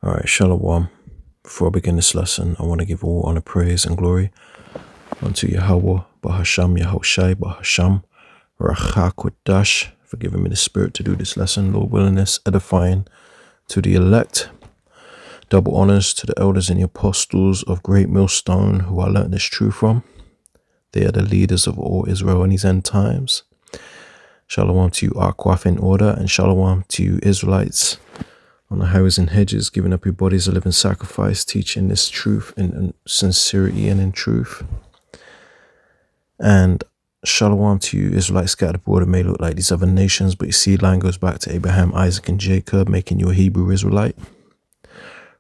Alright, Shalom. Before I begin this lesson, I want to give all honor, praise, and glory unto Yahweh, Bahasham, Yahushai, Bahasham, Rachakwadash, for giving me the spirit to do this lesson. Lord willingness, edifying to the elect. Double honors to the elders and the apostles of Great Millstone, who I learned this truth from. They are the leaders of all Israel in these end times. Shalom to you, Akwaf in order, and shalom to you, Israelites on the highways and hedges, giving up your bodies a living sacrifice, teaching this truth in sincerity and in truth. And shalom to you, Israelites scattered abroad. It may look like these other nations, but your seed line goes back to Abraham, Isaac, and Jacob, making you a Hebrew Israelite,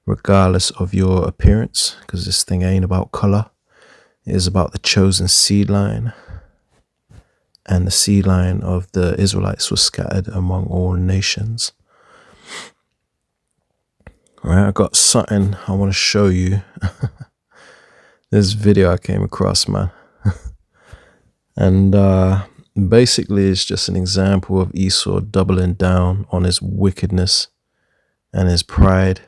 regardless of your appearance, because this thing ain't about color. It is about the chosen seed line. And the seed line of the Israelites was scattered among all nations. All right, I got something I want to show you. This video I came across, man. And basically it's just an example of Esau doubling down on his wickedness and his pride.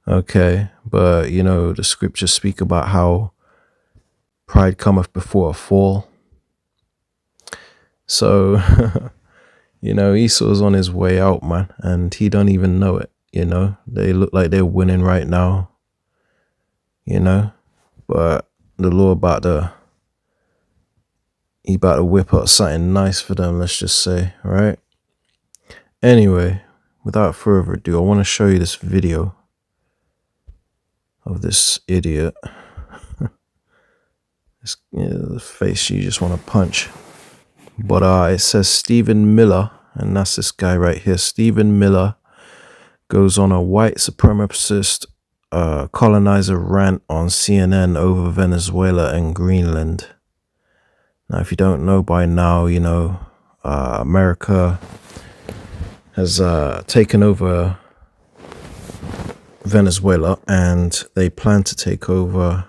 Okay, but you know, the scriptures speak about how pride cometh before a fall. So, you know, Esau's on his way out, man, and he don't even know it. You know, they look like they're winning right now, you know, but the Lord he about to whip up something nice for them, let's just say, right? Anyway, without further ado, I want to show you this video of this idiot. The face you just want to punch. But it says Stephen Miller, and that's this guy right here. Stephen Miller goes on a white supremacist colonizer rant on CNN over Venezuela and Greenland. Now, if you don't know by now, you know, America has taken over Venezuela, and they plan to take over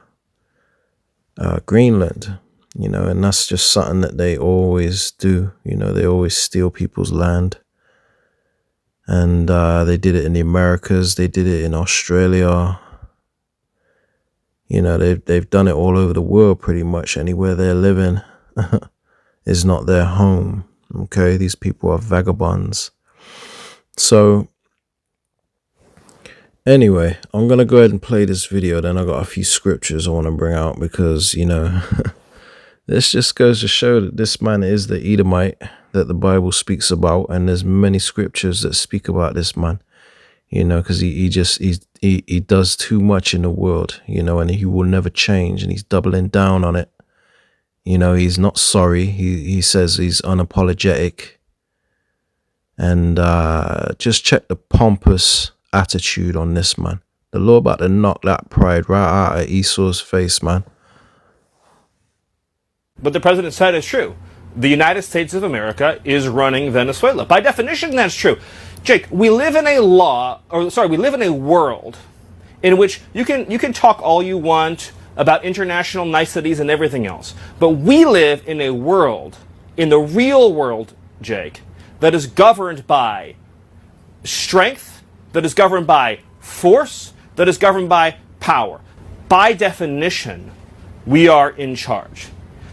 Greenland. You know, and that's just something that they always do. You know, they always steal people's land. And they did it in the Americas. They did it in Australia. You know, they've done it all over the world pretty much. Anywhere they're living is not their home. Okay, these people are vagabonds. So, anyway, I'm going to go ahead and play this video. Then I got a few scriptures I want to bring out because, you know... This just goes to show that this man is the Edomite that the Bible speaks about, and there's many scriptures that speak about this man, you know, because he does too much in the world, you know, and he will never change, and he's doubling down on it. You know, he's not sorry. He says he's unapologetic, and just check the pompous attitude on this man. The Lord about to knock that pride right out of Esau's face, man. But the president said it's true. The United States of America is running Venezuela. By definition, that's true. Jake, we live in a world in which you can talk all you want about international niceties and everything else. But we live in a world, in the real world, Jake, that is governed by strength, that is governed by force, that is governed by power. By definition, we are in charge.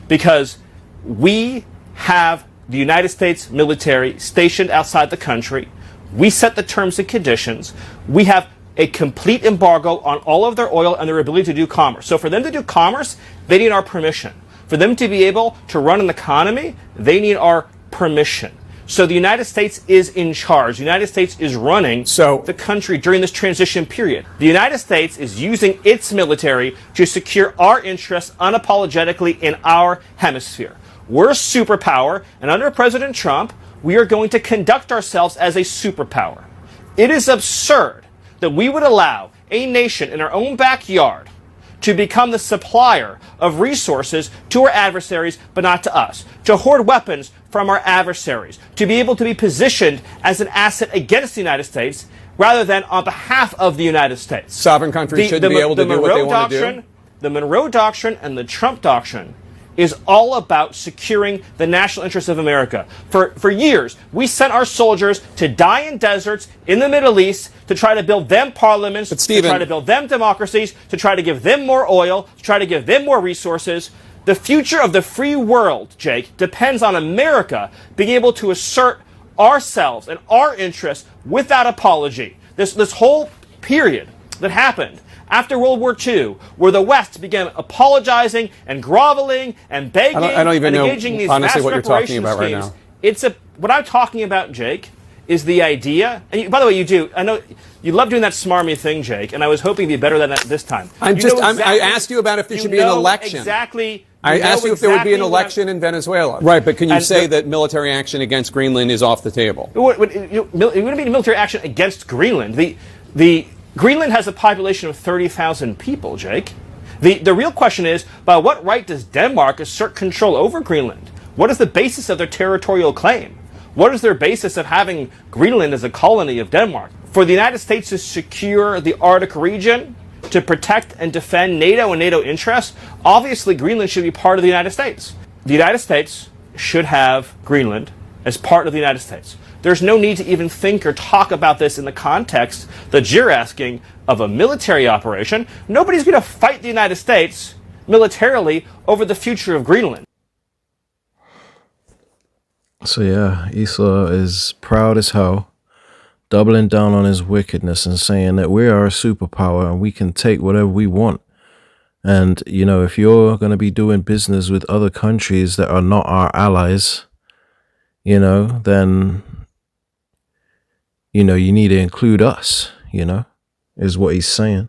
Because we have the United States military stationed outside the country. We set the terms and conditions. We have a complete embargo on all of their oil and their ability to do commerce. So for them to do commerce, they need our permission. For them to be able to run an economy, they need our permission. So the United States is in charge. The United States is running the country during this transition period. The United States is using its military to secure our interests unapologetically in our hemisphere. We're a superpower, and under President Trump, we are going to conduct ourselves as a superpower. It is absurd that we would allow a nation in our own backyard to become the supplier of resources to our adversaries, but not to us, to hoard weapons from our adversaries, to be able to be positioned as an asset against the United States rather than on behalf of the United States. Sovereign countries should be able to do what they want to do. The Monroe Doctrine and the Trump Doctrine is all about securing the national interests of America. For years, we sent our soldiers to die in deserts in the Middle East to try to build them parliaments, to try to build them democracies, to try to give them more oil, to try to give them more resources. The future of the free world, Jake, depends on America being able to assert ourselves and our interests without apology. This whole period that happened after World War II, where the West began apologizing and groveling and begging I don't even and know, engaging these honestly, vast what you're talking reparation about right schemes, now. what I'm talking about, Jake, is the idea. And by the way, you do. I know you love doing that smarmy thing, Jake. And I was hoping to be better than that this time. I asked you about if there should be an election. Exactly. I asked you if there would be an election in Venezuela. Right, but can you say that military action against Greenland is off the table? It wouldn't be military action against Greenland. The Greenland has a population of 30,000 people, Jake. The real question is, by what right does Denmark assert control over Greenland? What is the basis of their territorial claim? What is their basis of having Greenland as a colony of Denmark? For the United States to secure the Arctic region, to protect and defend NATO and NATO interests, obviously Greenland should be part of the United States. The United States should have Greenland as part of the United States. There's no need to even think or talk about this in the context that you're asking of a military operation. Nobody's going to fight the United States militarily over the future of Greenland. So yeah, Esau is proud as hell, doubling down on his wickedness and saying that we are a superpower and we can take whatever we want. And, you know, if you're going to be doing business with other countries that are not our allies, you know, then, you know, you need to include us, you know, is what he's saying.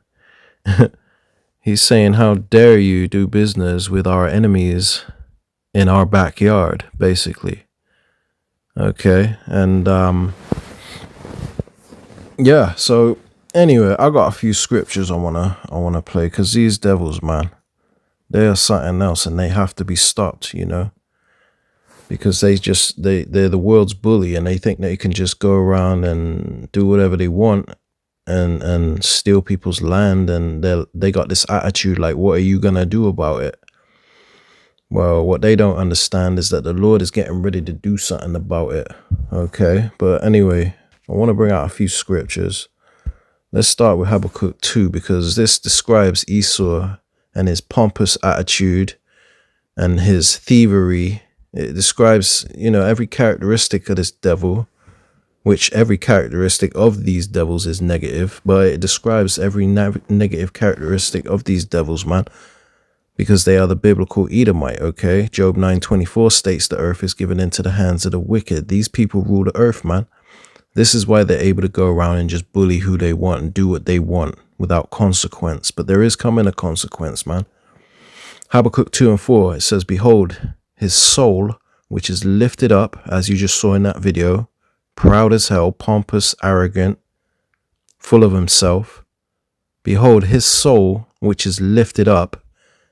He's saying, how dare you do business with our enemies in our backyard, basically. Okay, and yeah, so anyway, I got a few scriptures I wanna play, because these devils, man, they are something else and they have to be stopped, you know, because they're the world's bully and they think they can just go around and do whatever they want and steal people's land, and they got this attitude like, what are you gonna do about it? Well, what they don't understand is that the Lord is getting ready to do something about it. Okay, but anyway, I want to bring out a few scriptures. Let's start with Habakkuk 2, because this describes Esau and his pompous attitude and his thievery. It describes, you know, every characteristic of this devil, which every characteristic of these devils is negative, but it describes every negative characteristic of these devils, man. Because they are the biblical Edomite, okay? Job 9:24 states the earth is given into the hands of the wicked. These people rule the earth, man. This is why they're able to go around and just bully who they want and do what they want without consequence. But there is coming a consequence, man. Habakkuk 2:4, it says, behold, his soul, which is lifted up, as you just saw in that video, proud as hell, pompous, arrogant, full of himself. Behold, his soul, which is lifted up,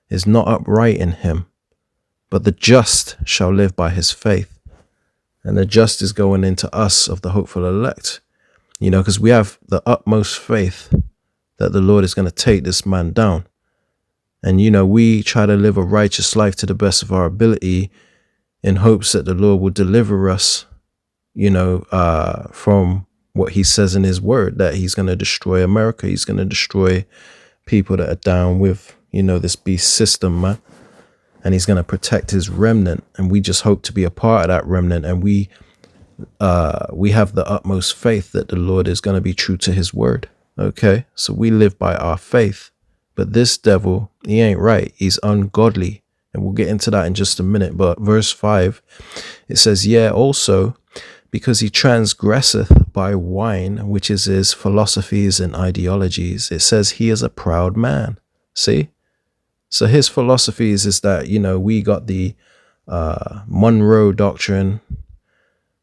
is not upright in him, but the just shall live by his faith. And the just is going into us of the hopeful elect, you know, because we have the utmost faith that the Lord is going to take this man down. And, you know, we try to live a righteous life to the best of our ability in hopes that the Lord will deliver us, you know, from what he says in his word, that he's going to destroy America. He's going to destroy people that are down with, you know, this beast system, man. And he's going to protect his remnant. And we just hope to be a part of that remnant. And we have the utmost faith that the Lord is going to be true to his word. Okay, so we live by our faith. But this devil, he ain't right. He's ungodly. And we'll get into that in just a minute. But verse 5, it says, yeah, also, because he transgresseth by wine, which is his philosophies and ideologies. It says he is a proud man. See? So his philosophies is that, you know, we got the Monroe Doctrine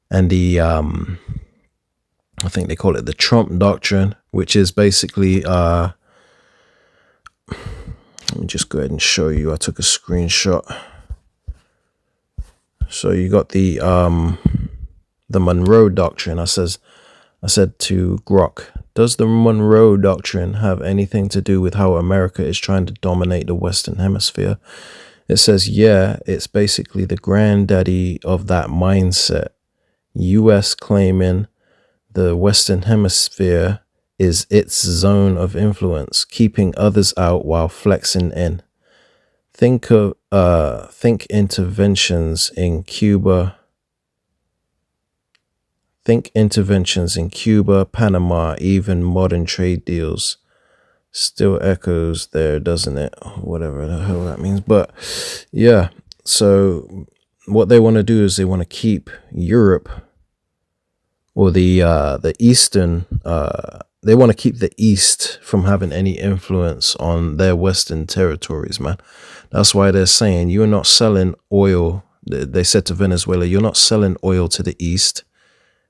and the, I think they call it the Trump Doctrine, which is basically, let me just go ahead and show you. I took a screenshot. So you got the Monroe Doctrine. I said to Grok, does the Monroe Doctrine have anything to do with how America is trying to dominate the Western Hemisphere? It says, yeah, it's basically the granddaddy of that mindset. US claiming the Western Hemisphere is its zone of influence, keeping others out while flexing in. Think interventions in Cuba. Think interventions in Cuba, Panama, even modern trade deals. Still echoes there, doesn't it? Whatever the hell that means. But yeah, so what they want to do is they want to keep Europe, or the Eastern, they want to keep the East from having any influence on their Western territories, man. That's why they're saying you're not selling oil. They said to Venezuela, you're not selling oil to the East.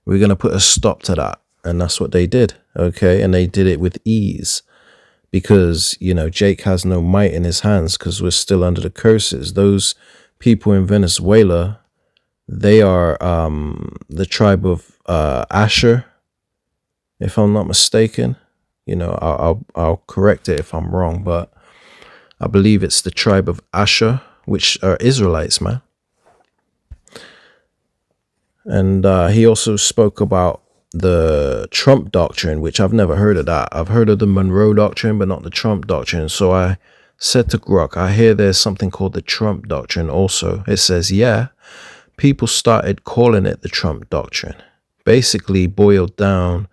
We're going to put a stop to that. And that's what they did. Okay. And they did it with ease because, you know, Jake has no might in his hands because we're still under the curses. Those people in Venezuela, they are the tribe of Asher, if I'm not mistaken. You know, I'll correct it if I'm wrong, but I believe it's the tribe of Asher, which are Israelites, man. And he also spoke about the Trump doctrine, which I've never heard of that. I've heard of the Monroe doctrine, but not the Trump doctrine. So I said to Grok, I hear there's something called the Trump doctrine also. It says, yeah, people started calling it the Trump doctrine. Basically boiled down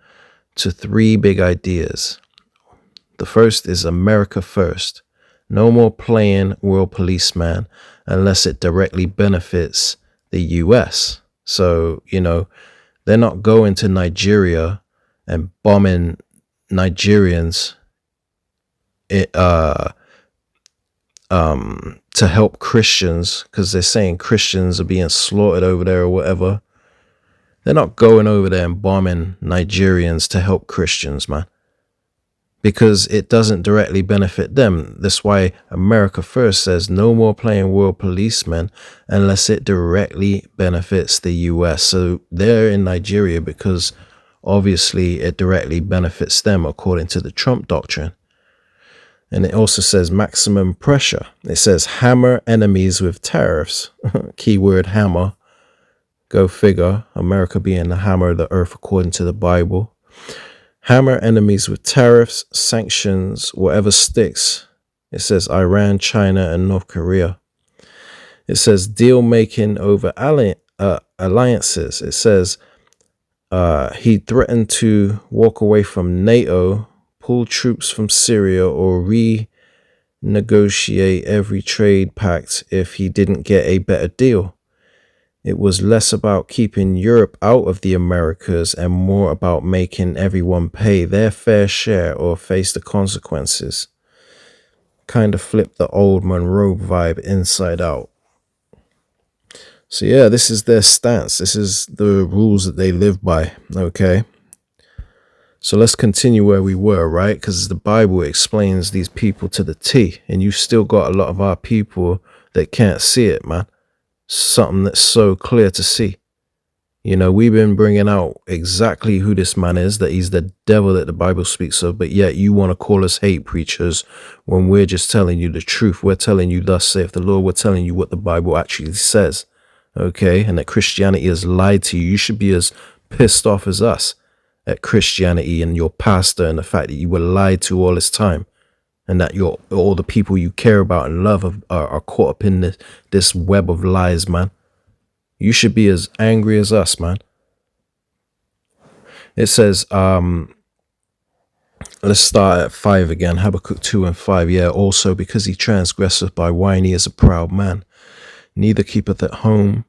to 3 big ideas. The first is America first. No more playing world policeman unless it directly benefits the US. So, you know, they're not going to Nigeria and bombing Nigerians to help Christians because they're saying Christians are being slaughtered over there or whatever. They're not going over there and bombing Nigerians to help Christians, man, because it doesn't directly benefit them. That's why America First says no more playing world policemen unless it directly benefits the US. So they're in Nigeria because obviously it directly benefits them according to the Trump doctrine. And it also says maximum pressure. It says hammer enemies with tariffs. Keyword hammer. Go figure. America being the hammer of the earth according to the Bible. Hammer enemies with tariffs, sanctions, whatever sticks. It says Iran, China, and North Korea. It says deal making over alliances. It says he threatened to walk away from NATO, pull troops from Syria, or renegotiate every trade pact if he didn't get a better deal. It was less about keeping Europe out of the Americas and more about making everyone pay their fair share or face the consequences. Kind of flipped the old Monroe vibe inside out. So yeah, this is their stance. This is the rules that they live by. Okay. So let's continue where we were, right? Because the Bible explains these people to the T, and you still got a lot of our people that can't see it, man. Something that's so clear to see. You know, we've been bringing out exactly who this man is, that he's the devil that the Bible speaks of, but yet you want to call us hate preachers when we're just telling you the truth. We're telling you, thus saith the Lord. We're telling you what the Bible actually says, okay? And that Christianity has lied to you. You should be as pissed off as us at Christianity and your pastor and the fact that you were lied to all this time. And that all the people you care about and love are caught up in this web of lies, man. You should be as angry as us, man. It says, let's start at 5 again. Habakkuk 2 and 5. Yeah, also because he transgresseth by wine, he is a proud man. Neither keepeth at home,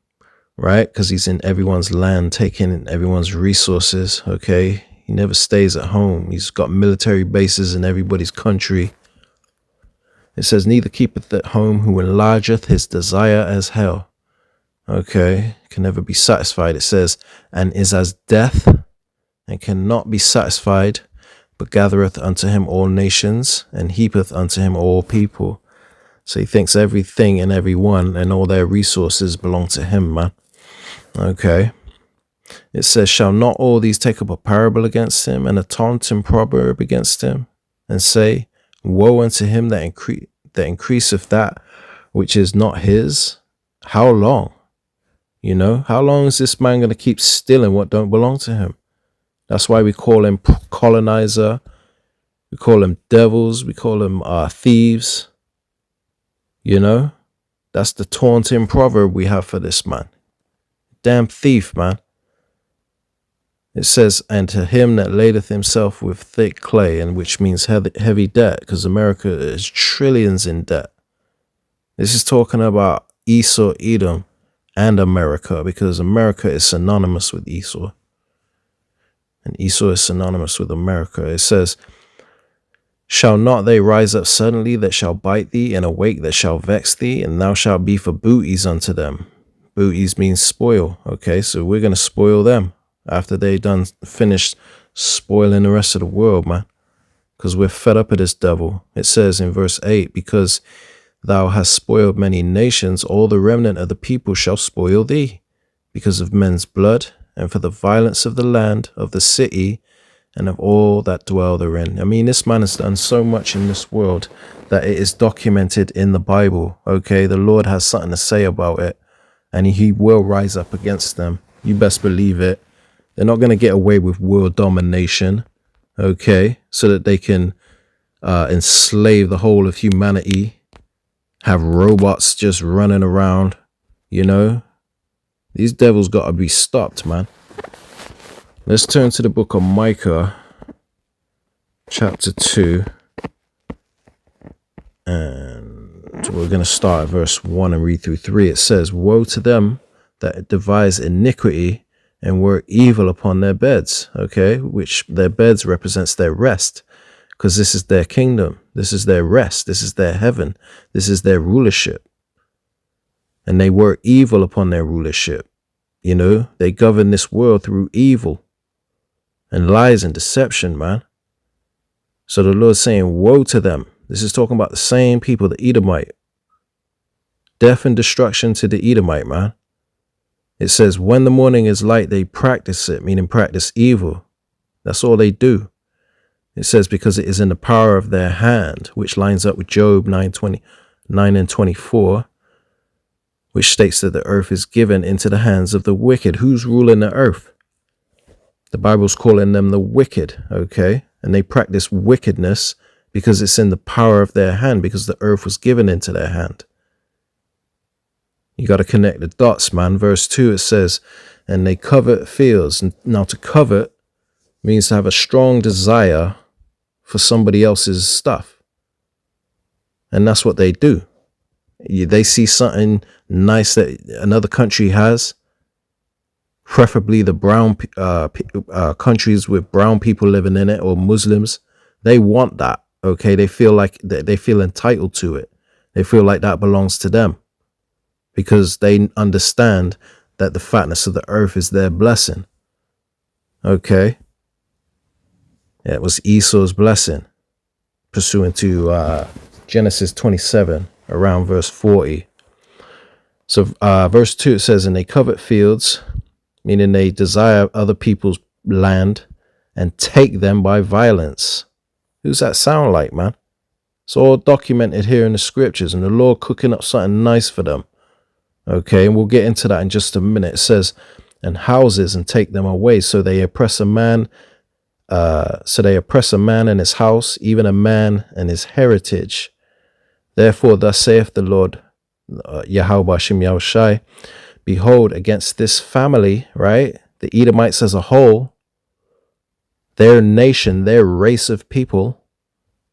right? Because he's in everyone's land, taking everyone's resources, okay? He never stays at home. He's got military bases in everybody's country. It says, neither keepeth at home who enlargeth his desire as hell. Okay, can never be satisfied. It says, and is as death, and cannot be satisfied, but gathereth unto him all nations, and heapeth unto him all people. So he thinks everything and everyone and all their resources belong to him, man. Okay. It says, shall not all these take up a parable against him, and a taunting proverb against him, and say, woe unto him that increaseth that which is not his? How long? You know, how long is this man going to keep stealing what don't belong to him? That's why we call him colonizer. We call him devils. We call him thieves. You know, that's the taunting proverb we have for this man. Damn thief, man. It says, and to him that ladeth himself with thick clay, and which means heavy debt, because America is trillions in debt. This is talking about Esau, Edom, and America, because America is synonymous with Esau. And Esau is synonymous with America. It says, shall not they rise up suddenly that shall bite thee, and awake that shall vex thee, and thou shalt be for booties unto them. Booties means spoil. Okay, so we're going to spoil them after they done finished spoiling the rest of the world, man. Because we're fed up of this devil. It says in verse 8, because thou hast spoiled many nations, all the remnant of the people shall spoil thee, because of men's blood, and for the violence of the land, of the city, and of all that dwell therein. I mean, this man has done so much in this world that it is documented in the Bible. Okay, the Lord has something to say about it, and he will rise up against them. You best believe it. They're not going to get away with world domination, okay, so that they can enslave the whole of humanity, have robots just running around, you know. These devils got to be stopped, man. Let's turn to the book of Micah, chapter 2, and we're going to start at verse 1 and read through 3. It says, woe to them that devise iniquity and work evil upon their beds, okay, which their beds represents their rest, because this is their kingdom, this is their rest, this is their heaven, this is their rulership. And they work evil upon their rulership. You know, they govern this world through evil and lies and deception, man. So the Lord's saying, woe to them. This is talking about the same people, the Edomite. Death and destruction to the Edomite, man. It says, when the morning is light, they practice it, meaning practice evil. That's all they do. It says, because it is in the power of their hand, which lines up with Job 9 and 24, which states that the earth is given into the hands of the wicked. Who's ruling the earth? The Bible's calling them the wicked, okay? And they practice wickedness because it's in the power of their hand, because the earth was given into their hand. You got to connect the dots, man. Verse 2, it says, and they covet fields. Now, to covet means to have a strong desire for somebody else's stuff. And that's what they do. They see something nice that another country has, preferably the brown countries with brown people living in it, or Muslims. They want that, okay? They feel like they feel entitled to it. They feel like that belongs to them, because they understand that the fatness of the earth is their blessing. Okay? Yeah, it was Esau's blessing, pursuant to Genesis 27, around verse 40. So verse 2, it says, and they covet fields, meaning they desire other people's land and take them by violence. Who's that sound like, man? It's all documented here in the scriptures, and the Lord cooking up something nice for them. Okay, and we'll get into that in just a minute. It says, and houses, and take them away. So they oppress a man. So they oppress a man and his house, even a man and his heritage. Therefore, thus saith the Lord, Yahweh Hashem Yahushai, behold, against this family, right, the Edomites as a whole, their nation, their race of people,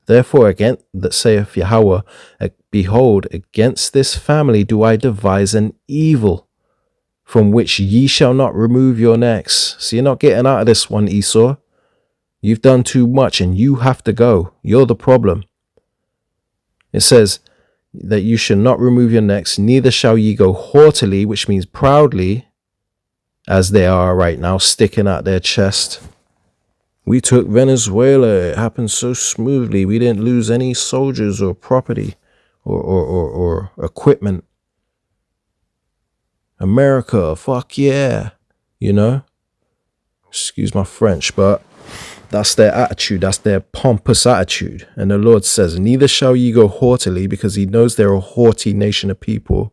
therefore, again, that saith Yahweh, behold, against this family do I devise an evil, from which ye shall not remove your necks. So you're not getting out of this one, Esau. You've done too much and you have to go. You're the problem. It says that you shall not remove your necks, neither shall ye go haughtily, which means proudly, as they are right now, sticking out their chest. We took Venezuela. It happened so smoothly. We didn't lose any soldiers or property or equipment. America, fuck yeah. You know? Excuse my French, but That's their attitude. That's their pompous attitude. And the Lord says, neither shall ye go haughtily, because he knows they're a haughty nation of people.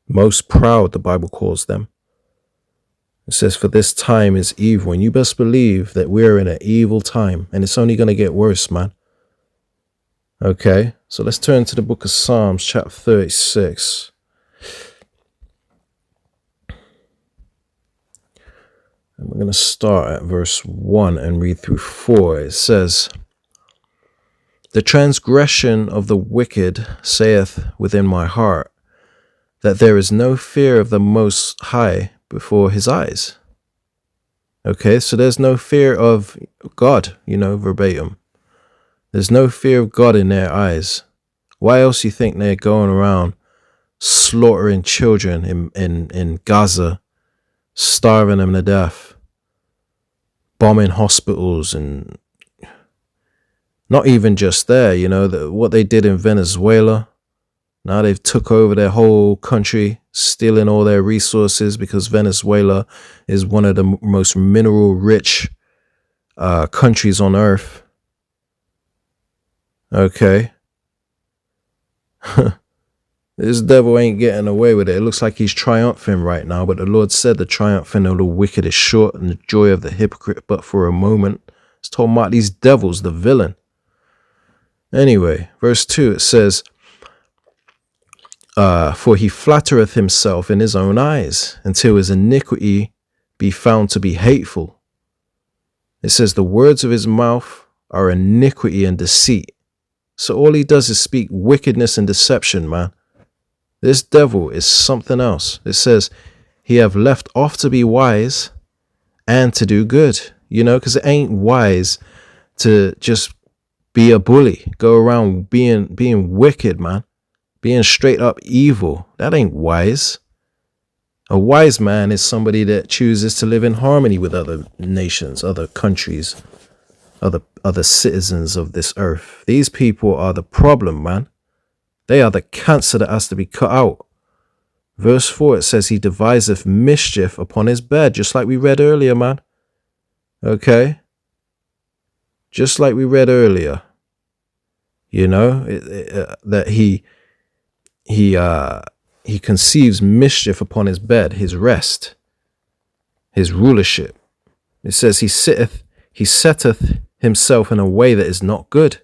Most proud, the Bible calls them. It says, for this time is evil. And you best believe that we're in an evil time. And it's only going to get worse, man. Okay, so let's turn to the book of Psalms, chapter 36. And we're going to start at verse 1 and read through 4. It says, the transgression of the wicked saith within my heart, that there is no fear of the Most High before his eyes. Okay, so there's no fear of God, verbatim. There's no fear of God in their eyes. Why else you think they're going around slaughtering children in Gaza, starving them to death, bombing hospitals, and not even just there, what they did in Venezuela. Now they've took over their whole country, stealing all their resources, because Venezuela is one of the most mineral rich countries on earth. Okay. This devil ain't getting away with it. It looks like he's triumphing right now, but the Lord said the triumphing of the wicked is short and the joy of the hypocrite but for a moment. It's talking about these devils, the villain. Anyway, verse 2, it says, for he flattereth himself in his own eyes, until his iniquity be found to be hateful. It says the words of his mouth are iniquity and deceit. So all he does is speak wickedness and deception, man. This devil is something else. It says he have left off to be wise and to do good, because it ain't wise to just be a bully, go around being wicked, man. Being straight up evil. That ain't wise. A wise man is somebody that chooses to live in harmony with other nations, other countries, other citizens of this earth. These people are the problem, man. They are the cancer that has to be cut out. Verse 4, it says he deviseth mischief upon his bed, just like we read earlier, man. Okay? Just like we read earlier. That he conceives mischief upon his bed, his rest, his rulership. It says he setteth himself in a way that is not good.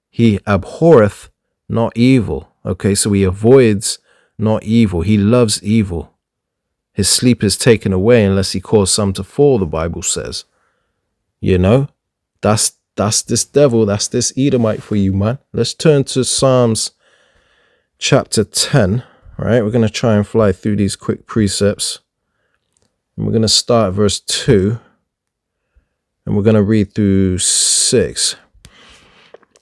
He abhorreth not evil. Okay, so he avoids not evil. He loves evil. His sleep is taken away unless he cause some to fall, the Bible says. That's this devil, that's this Edomite for you, man. Let's turn to Psalms chapter 10, right? We're going to try and fly through these quick precepts. And we're going to start at verse 2. And we're going to read through 6.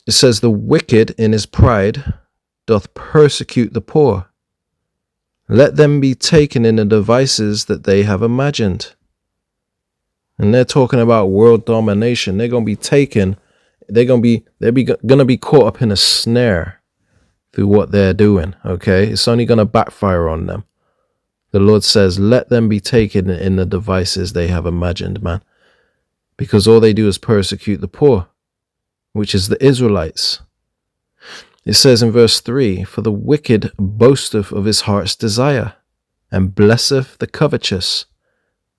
It says, the wicked in his pride doth persecute the poor. Let them be taken in the devices that they have imagined. And they're talking about world domination. They're going to be taken. They're going to be caught up in a snare through what they're doing. Okay. It's only going to backfire on them. The Lord says, let them be taken in the devices they have imagined, man. Because all they do is persecute the poor, which is the Israelites. It says in verse 3, for the wicked boasteth of his heart's desire, and blesseth the covetous.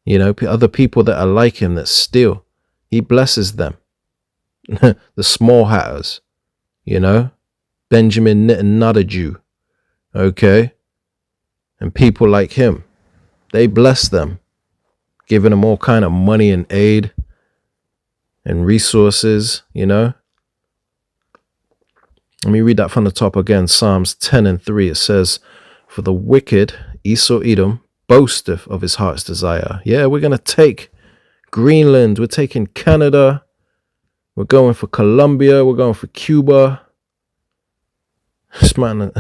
Other people that are like him that steal, he blesses them. The small hatters, Benjamin Netanyahu, okay? And people like him, they bless them, giving them all kind of money and aid and resources, Let me read that from the top again. Psalms 10 and 3. It says, for the wicked, Esau Edom, boasteth of his heart's desire. Yeah, we're going to take Greenland. We're taking Canada. We're going for Colombia. We're going for Cuba. This man,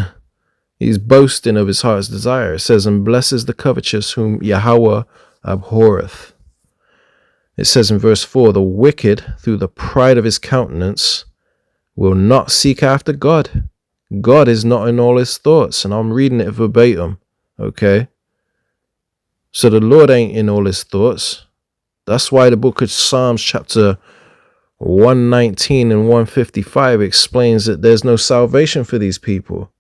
he's boasting of his heart's desire. It says, and blesses the covetous whom Yahweh abhorreth. It says in verse 4, the wicked, through the pride of his countenance, will not seek after God. God is not in all his thoughts. And I'm reading it verbatim. Okay. So the Lord ain't in all his thoughts. That's why the book of Psalms chapter 119 and 155 explains that there's no salvation for these people.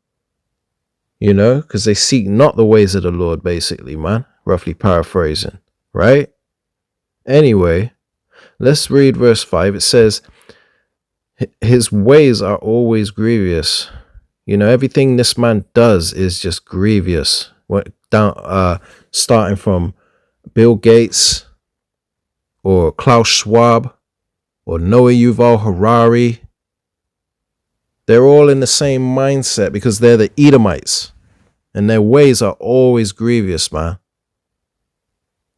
You know, because they seek not the ways of the Lord, basically, man. Roughly paraphrasing, right? Anyway, let's read verse 5. It says, his ways are always grievous. You know, everything this man does is just grievous. Starting from Bill Gates or Klaus Schwab or Noah Yuval Harari. They're all in the same mindset because they're the Edomites. And their ways are always grievous, man.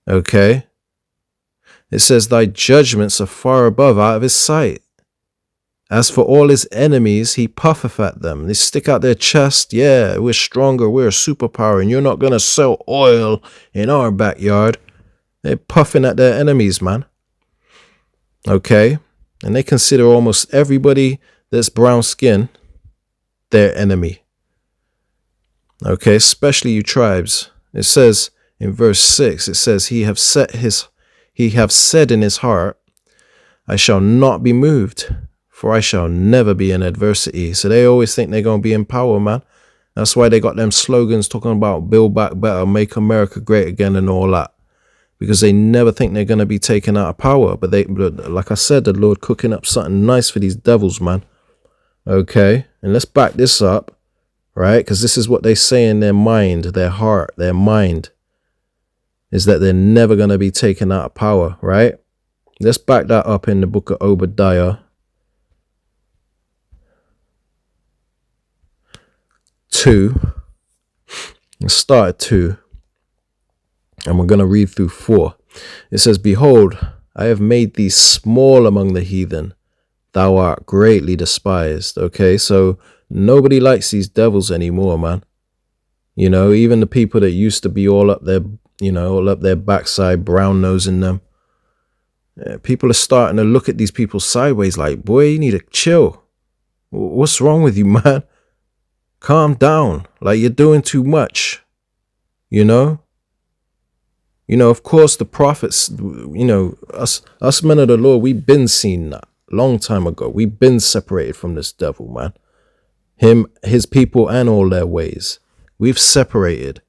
Okay? It says, thy judgments are far above out of his sight. As for all his enemies, he puffeth at them. They stick out their chest. Yeah, we're stronger. We're a superpower. And you're not going to sell oil in our backyard. They're puffing at their enemies, man. Okay? And they consider almost everybody that's brown skin their enemy. Okay? Especially you tribes. It says in verse 6, it says, he have said in his heart, I shall not be moved, for I shall never be in adversity. So they always think they're going to be in power, man. That's why they got them slogans talking about build back better, make America great again and all that. Because they never think they're going to be taken out of power. But like I said, the Lord cooking up something nice for these devils, man. Okay. And let's back this up, right? Because this is what they say in their mind, their heart, their mind, is that they're never going to be taken out of power, right? Let's back that up in the book of Obadiah. 2. Let's start at 2. And we're going to read through 4. It says, behold, I have made thee small among the heathen. Thou art greatly despised. Okay, so nobody likes these devils anymore, man. You know, even the people that used to be all up their, you know, all up their backside, brown nosing them. People are starting to look at these people sideways like, boy, you need to chill. What's wrong with you, man? Calm down. Like, you're doing too much. You know? You know, of course, the prophets, you know, us men of the Lord, we've been seen that long time ago. We've been separated from this devil, man. His people and all their ways. We've separated.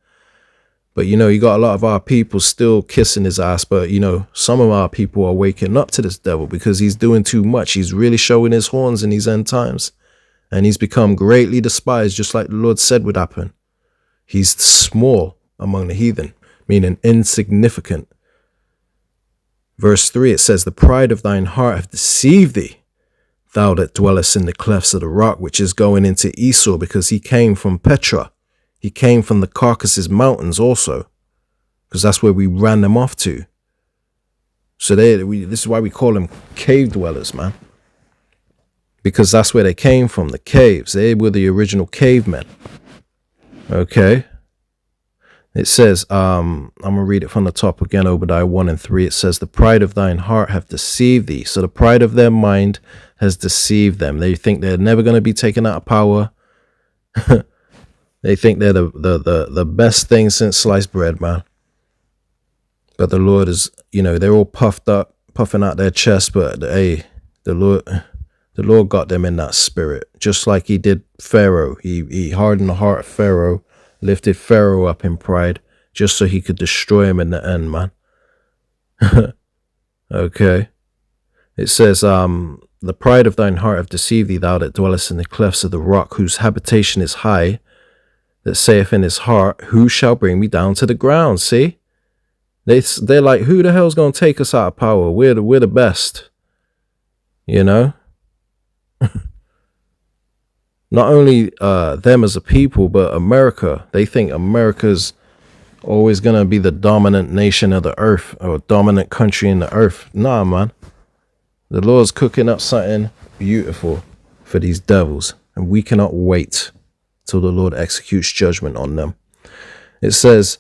But, you know, you got a lot of our people still kissing his ass. But, you know, some of our people are waking up to this devil because he's doing too much. He's really showing his horns in these end times. And he's become greatly despised, just like the Lord said would happen. He's small among the heathen, meaning insignificant. Verse 3, it says, the pride of thine heart hath deceived thee, thou that dwellest in the clefts of the rock, which is going into Esau, because he came from Petra. He came from the Caucasus Mountains also, because that's where we ran them off to. So this is why we call them cave dwellers, man. Because that's where they came from, the caves. They were the original cavemen. Okay. It says, I'm going to read it from the top again, Obadiah 1 and 3. It says, the pride of thine heart hath deceived thee. So the pride of their mind has deceived them. They think they're never going to be taken out of power. They think they're the best thing since sliced bread, man. But the Lord is, you know, they're all puffed up, puffing out their chest. But hey, the Lord got them in that spirit, just like he did Pharaoh. He hardened the heart of Pharaoh, lifted Pharaoh up in pride, just so he could destroy him in the end, man. Okay. It says, the pride of thine heart hath deceived thee, thou that dwellest in the clefts of the rock, whose habitation is high, that saith in his heart, who shall bring me down to the ground? See? They're like, who the hell's going to take us out of power? We're the best. You know? Not only them as a people, but America. They think America's always going to be the dominant nation of the earth, or dominant country in the earth. Nah, man. The Lord's cooking up something beautiful for these devils, and we cannot wait till the Lord executes judgment on them. It says,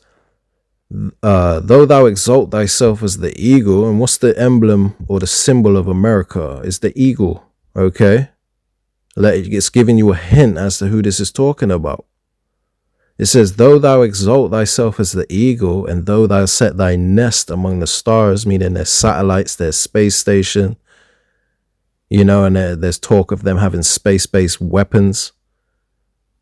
though thou exalt thyself as the eagle, and what's the emblem or the symbol of America? Is the eagle, okay? It's giving you a hint as to who this is talking about. It says, though thou exalt thyself as the eagle, and though thou set thy nest among the stars, meaning their satellites, their space station, you know, and there's talk of them having space-based weapons.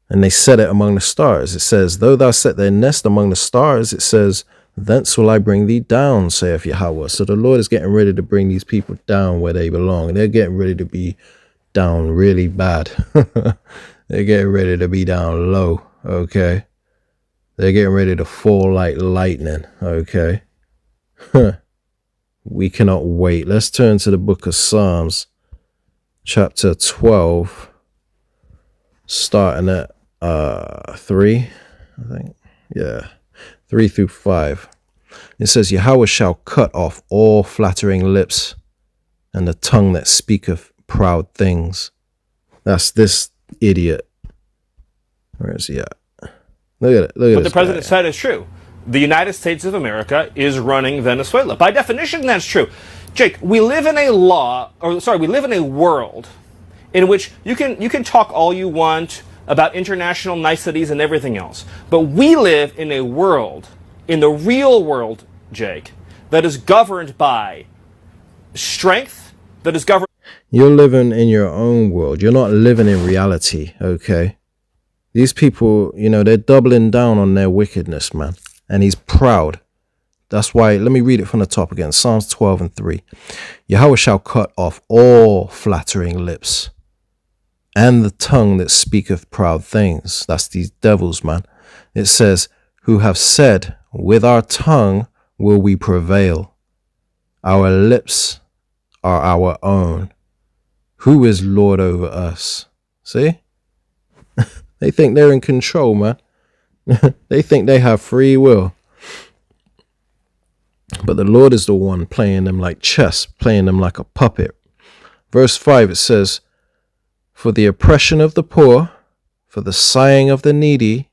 And they set it among the stars. It says, though thou set their nest among the stars, it says, thence will I bring thee down, saith Yahweh. So the Lord is getting ready to bring these people down where they belong. And they're getting ready to be down really bad. They're getting ready to be down low, okay? They're getting ready to fall like lightning, okay? We cannot wait. Let's turn to the book of Psalms, chapter 12, starting at 3, I think. Yeah, 3 through 5. It says, Yahweh shall cut off all flattering lips and the tongue that speaketh proud things. That's this idiot. Where is he at? Look at it. Look at what this the president guy. said is true. The United States of America is running Venezuela. By definition, that's true. Jake, we live in a world in which you can talk all you want about international niceties and everything else. But we live in a world, in the real world, Jake, that is governed by strength, that is governed... You're living in your own world. You're not living in reality, okay? These people, you know, they're doubling down on their wickedness, man. And he's proud. That's why, let me read it from the top again. Psalms 12 and 3. Yahweh shall cut off all flattering lips and the tongue that speaketh proud things. That's these devils, man. It says, who have said, with our tongue will we prevail. Our lips are our own. Who is Lord over us? See? They think they're in control, man. They think they have free will. But the Lord is the one playing them like chess, playing them like a puppet. Verse 5, it says, for the oppression of the poor, for the sighing of the needy,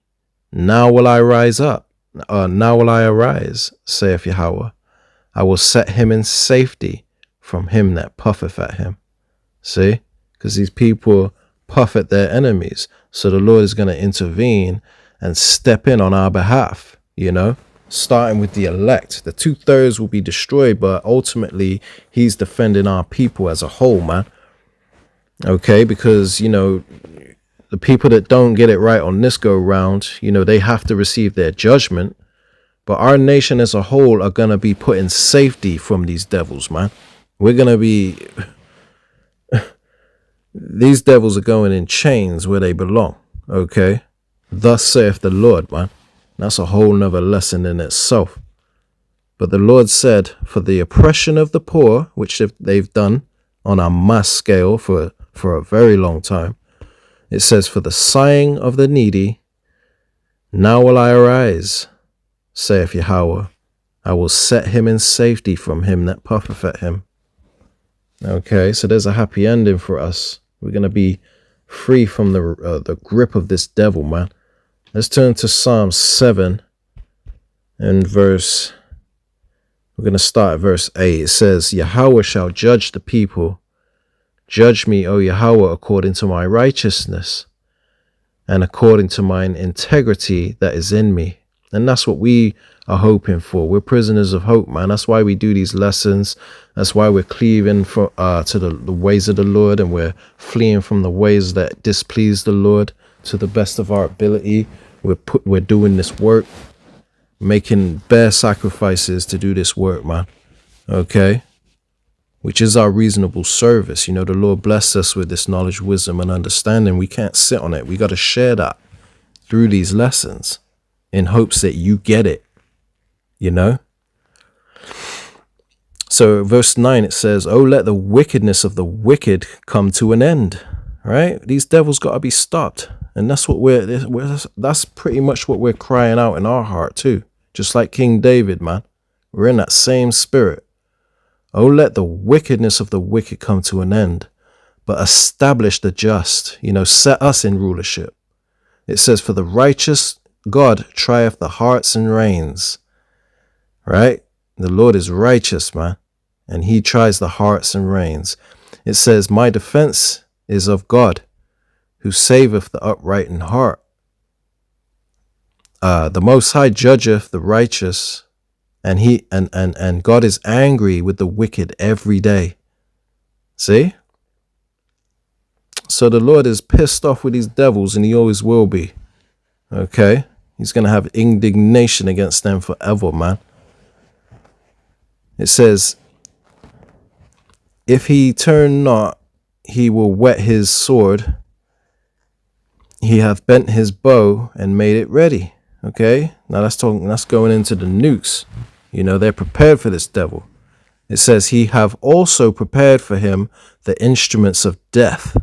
now will I rise up. Now will I arise, saith Yahweh. I will set him in safety from him that puffeth at him. See? Because these people puff at their enemies. So the Lord is going to intervene and step in on our behalf, you know, starting with the elect. The 2/3 will be destroyed, but ultimately he's defending our people as a whole, man. Okay, because, you know, the people that don't get it right on this go round, you know, they have to receive their judgment. But our nation as a whole are going to be put in safety from these devils, man. We're going to be... These devils are going in chains where they belong, okay? Thus saith the Lord, man. That's a whole nother lesson in itself. But the Lord said, for the oppression of the poor, which they've done on a mass scale for a very long time, it says, for the sighing of the needy, now will I arise, saith Yahweh. I will set him in safety from him that puffeth at him. Okay, so there's a happy ending for us. We're going to be free from the grip of this devil, man. Let's turn to Psalm 7 and we're going to start at verse 8. It says, Yahweh shall judge the people. Judge me, O Yahweh, according to my righteousness and according to mine integrity that is in me. And that's what we are hoping for. We're prisoners of hope, man. That's why we do these lessons. That's why we're cleaving to the ways of the Lord, and we're fleeing from the ways that displease the Lord to the best of our ability. We're doing this work, making bare sacrifices to do this work, man. Okay? Which is our reasonable service. You know, the Lord blessed us with this knowledge, wisdom, and understanding. We can't sit on it. We got to share that through these lessons in hopes that you get it. You know? So verse 9, it says, oh, let the wickedness of the wicked come to an end. Right? These devils got to be stopped. And that's what that's pretty much what we're crying out in our heart too. Just like King David, man. We're in that same spirit. Oh, let the wickedness of the wicked come to an end, but establish the just, you know, set us in rulership. It says, for the righteous God trieth the hearts and reins. Right? The Lord is righteous, man. And he tries the hearts and reins. It says, my defense is of God, who saveth the upright in heart. The Most High judgeth the righteous, and God is angry with the wicked every day. See? So the Lord is pissed off with these devils, and he always will be. Okay? He's going to have indignation against them forever, man. It says, if he turn not, he will whet his sword. He hath bent his bow and made it ready. Okay? Now that's going into the nukes. You know, they're prepared for this devil. It says, he have also prepared for him the instruments of death.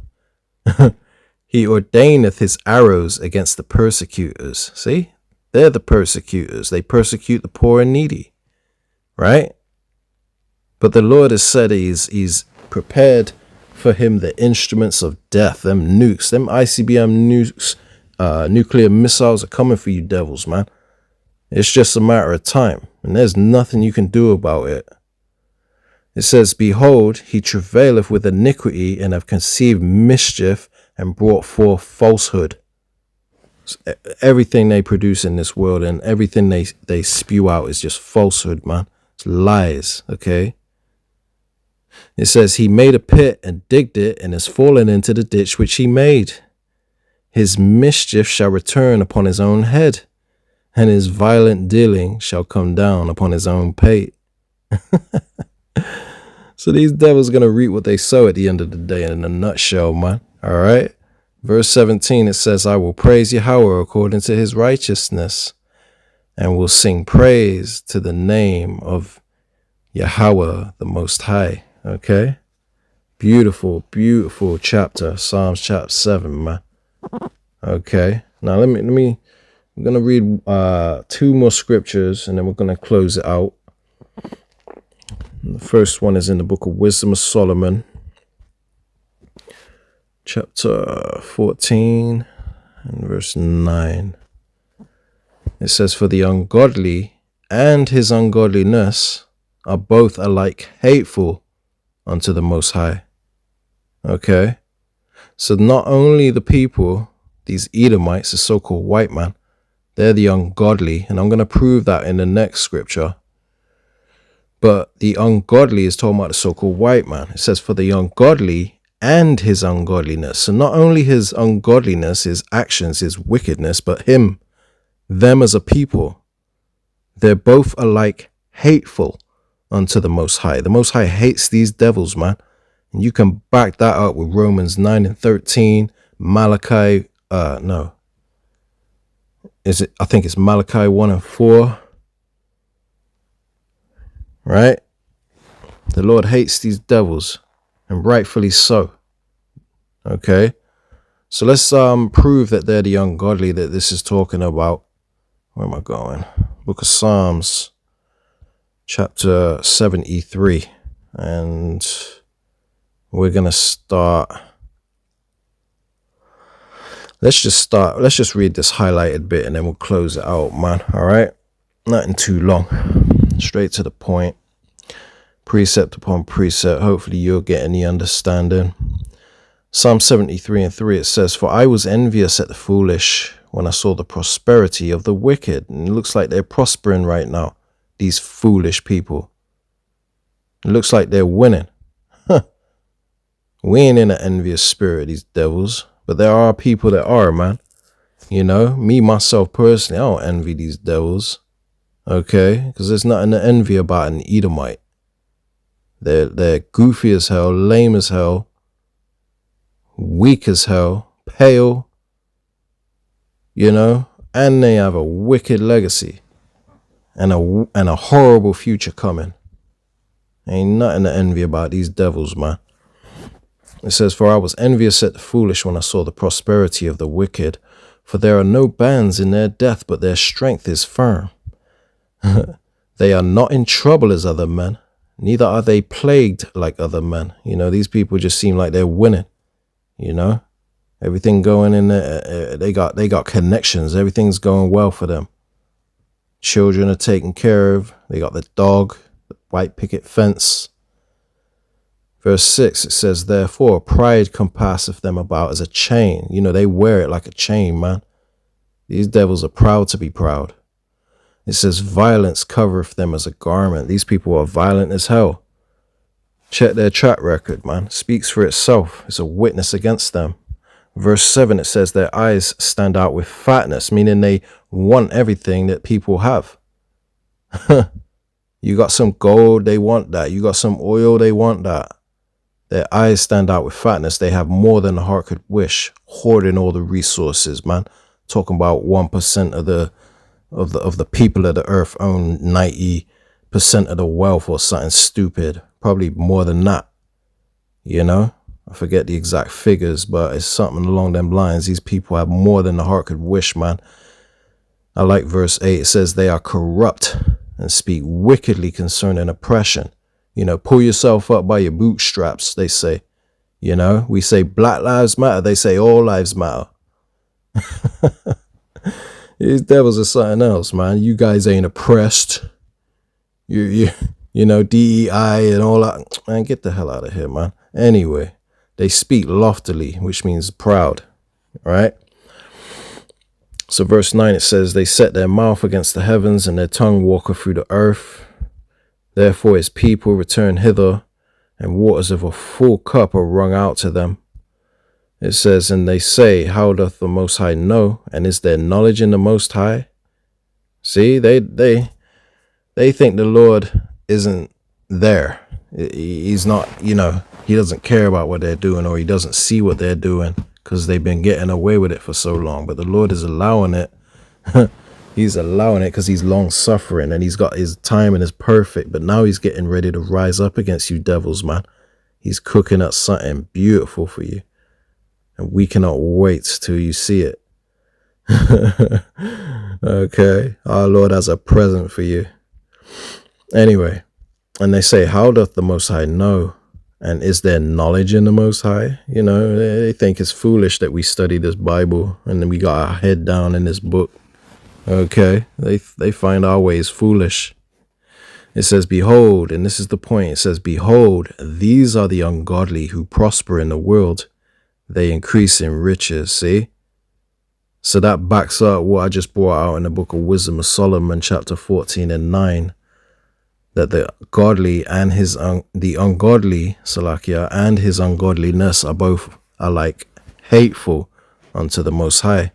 He ordaineth his arrows against the persecutors. See? They're the persecutors. They persecute the poor and needy. Right? But the Lord has said he's prepared for him the instruments of death. Them nukes. Them ICBM nukes. Nuclear missiles are coming for you devils, man. It's just a matter of time. And there's nothing you can do about it. It says, behold, he travaileth with iniquity, and have conceived mischief, and brought forth falsehood. Everything they produce in this world and everything they spew out is just falsehood, man. It's lies, okay? It says, he made a pit and digged it, and is fallen into the ditch which he made. His mischief shall return upon his own head, and his violent dealing shall come down upon his own pate. So these devils going to reap what they sow at the end of the day, in a nutshell, man. All right. Verse 17, it says, I will praise Yahweh according to his righteousness, and will sing praise to the name of Yahweh the Most High. Okay. Beautiful, beautiful chapter. Psalms chapter 7, man. Okay. Now I'm going to read 2 more scriptures, and then we're going to close it out. The first one is in the book of Wisdom of Solomon, chapter 14 and verse 9. It says, for the ungodly and his ungodliness are both alike hateful unto the Most High. Okay. So not only the people, these Edomites, the so-called white man, they're the ungodly. And I'm going to prove that in the next scripture. But the ungodly is talking about the so-called white man. It says, for the ungodly and his ungodliness. So not only his ungodliness, his actions, his wickedness, but them as a people, they're both alike hateful unto the Most High. The Most High hates these devils, man. And you can back that up with Romans 9 and 13, Malachi, I think it's Malachi 1 and 4. Right? The Lord hates these devils, and rightfully so. Okay? So let's prove that they're the ungodly that this is talking about. Where am I going? Book of Psalms, chapter 73. And we're going to start. Let's just read this highlighted bit, and then we'll close it out, man. All right? Nothing too long. Straight to the point, precept upon precept. Hopefully you're getting the understanding. Psalm 73 and 3, it says, for I was envious at the foolish when I saw the prosperity of the wicked. And it looks like they're prospering right now, these foolish people. It looks like they're winning. We ain't in an envious spirit, these devils, but there are people that are, man. You know, me, myself personally, I don't envy these devils. Okay, because there's nothing to envy about an Edomite. They're goofy as hell, lame as hell, weak as hell, pale, you know, and they have a wicked legacy and a horrible future coming. Ain't nothing to envy about these devils, man. It says, for I was envious at the foolish when I saw the prosperity of the wicked, for there are no bands in their death, but their strength is firm. They are not in trouble as other men, neither are they plagued like other men. You know, these people just seem like they're winning. You know, everything going in there, they got connections. Everything's going well for them. Children are taken care of. They got the dog, the white picket fence. Verse 6, it says, therefore pride compasseth them about as a chain. You know, they wear it like a chain, man. These devils are proud to be proud. It says, violence covereth them as a garment. These people are violent as hell. Check their track record, man. Speaks for itself. It's a witness against them. Verse 7, it says their eyes stand out with fatness, meaning they want everything that people have. You got some gold, they want that. You got some oil, they want that. Their eyes stand out with fatness. They have more than the heart could wish, hoarding all the resources, man. Talking about 1% of the people of the earth own 90% of the wealth or something stupid. Probably more than that. You know? I forget the exact figures, but it's something along them lines. These people have more than the heart could wish, man. I like verse 8. It says they are corrupt and speak wickedly concerning oppression. You know, pull yourself up by your bootstraps, they say. You know, we say Black Lives Matter. They say all lives matter. These devils are something else, man. You guys ain't oppressed. You know, DEI and all that. Man, get the hell out of here, man. Anyway, they speak loftily, which means proud, right? So verse 9, it says, they set their mouth against the heavens and their tongue walketh through the earth. Therefore his people return hither, and waters of a full cup are wrung out to them. It says, and they say, how doth the Most High know? And is there knowledge in the Most High? See, they think the Lord isn't there. He's not, you know, he doesn't care about what they're doing, or he doesn't see what they're doing because they've been getting away with it for so long. But the Lord is allowing it. He's allowing it because he's long suffering and he's got his timing is perfect. But now he's getting ready to rise up against you devils, man. He's cooking up something beautiful for you. And we cannot wait till you see it. Okay. Our Lord has a present for you. Anyway. And they say, how doth the Most High know? And is there knowledge in the Most High? You know, they think it's foolish that we study this Bible and then we got our head down in this book. Okay, they find our ways foolish. It says, behold, and this is the point. It says, behold, these are the ungodly who prosper in the world. They increase in riches. See? So that backs up what I just brought out in the book of Wisdom of Solomon, chapter 14 and 9. That the godly and the ungodly, Salakia, and his ungodliness are like hateful unto the Most High.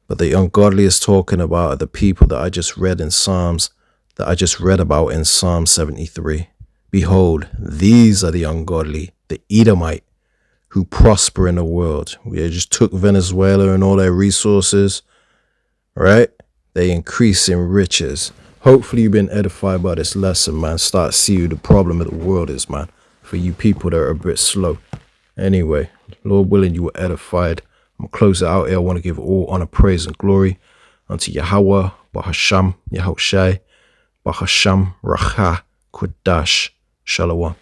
But the ungodly is talking about the people that I just read in Psalms, that I just read about in Psalm 73. Behold, these are the ungodly, the Edomite, who prosper in the world. We just took Venezuela and all their resources, right? They increase in riches. Hopefully you've been edified by this lesson, man. Start to see what the problem of the world is, man. For you people that are a bit slow. Anyway, Lord willing, you were edified. I'm going to close it out here. I want to give all honor, praise, and glory unto Yahweh, Bahasham, Yahushai, Bahasham, Racha, Kodash, Shalom.